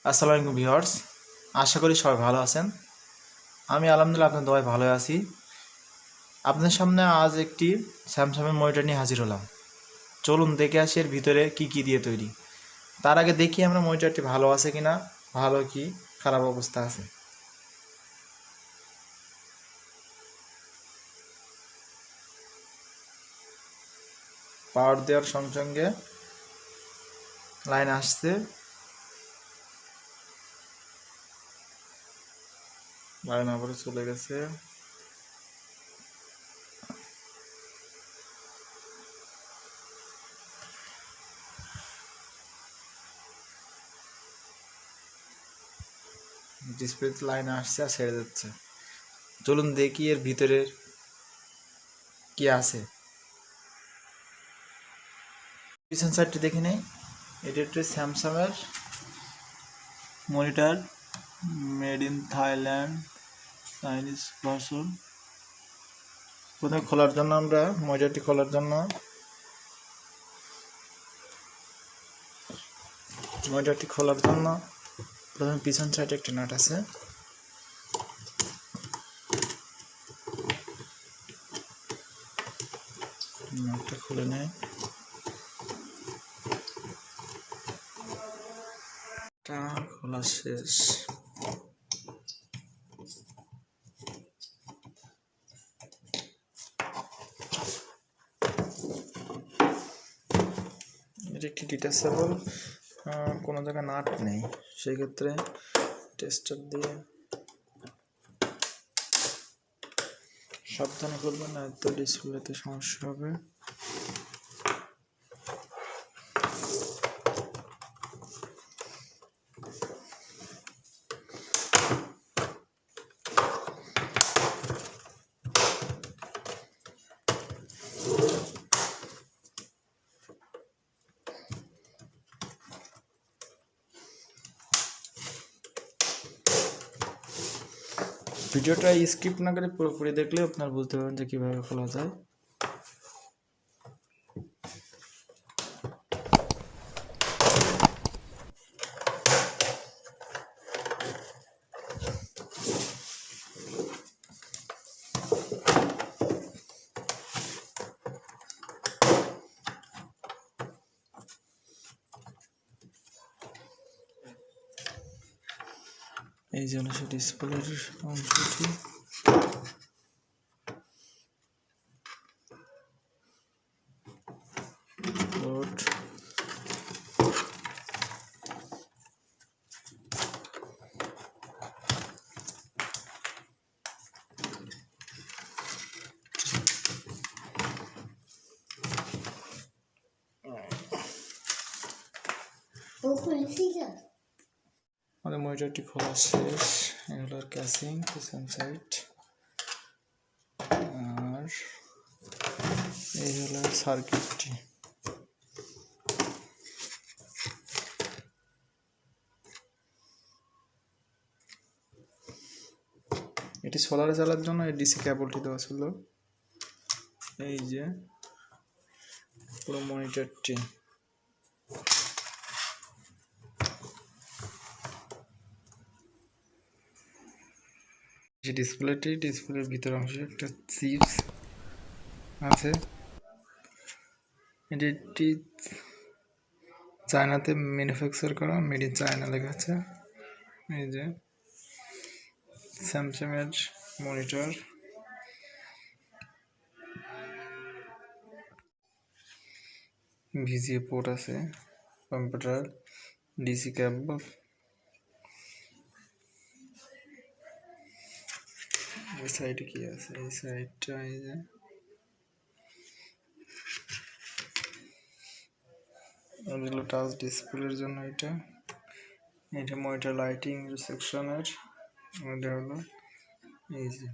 আসসালামু আলাইকুম ভিউয়ার্স, আশা করি সবাই ভালো আছেন। আমি আলহামদুলিল্লাহ আপনাদের দোয়ায় ভালো আছি। আপনাদের সামনে আজ একটি স্যামসাংয়ের মনিটর নিয়ে হাজির হলাম। চলুন দেখে আসি এর ভিতরে কি দিয়ে তৈরি। তার আগে দেখি আমরা মনিটরটি ভালো আছে কিনা, ভালো কি খারাপ অবস্থা আছে। পাওয়ার দেওয়ার সঙ্গে সঙ্গে লাইন আসছে, লাইন আবার চলে গেছে। ডিসপ্লে লাইন আসছে আর ছেড়ে যাচ্ছে। চলুন দেখি এর ভিতরে কি আছে। পিছন সাইডটি দেখে নেই। এটা একটি স্যামসাংয়ের monitor, made in Thailand, Chinese version. প্রথমে খোলার জন্য আমরা মনিটরটি খোলার জন্য প্রথমে পিছন সাইডে একটি নাট আছে, নাটটা খুলে নেয়। খোলা শেষ। এটা একটি ডিটাচেবল, কোনো জায়গায় নাট নেই, সেই ক্ষেত্রে টেস্টার দিয়ে সাবধানে করবেন, না তো ডিসপ্লেতে সমস্যা হবে। ভিডিওটা স্কিপ না করে পুরোপুরি দেখলে আপনার বুঝতে পারবেন যে কীভাবে খোলা যায়। এই জন্য সে ডিসপ্লের অংশটি লোড। আমাদের মনিটরটি খোলা শেষ। এগুলো আর ক্যাসিং পিছন সাইড, আর এই হলো সার্কিটটি। এটি সোলারে চালার জন্য এই ডিসি কেবলটি দেওয়া ছিল। এই যে পুরো মনিটরটি, যে ডিসপ্লের ভিতর অংশে একটা চিপস আছে। এটি চায়নাতে ম্যানুফ্যাকচার করা, মেড ইন চায়না লেখা আছে। এই যে স্যামসাংয়ের মনিটর, ভিজিএ পোর্ট আছে, কম্পিউটার, ডিসি কেবল। এই সাইডে কি আছে? এই সাইডটা এই যে এগুলো টাচ ডিসপ্লের জন্য। এটা মনিটর লাইটিং সেকশনের। এটা হলো এই যে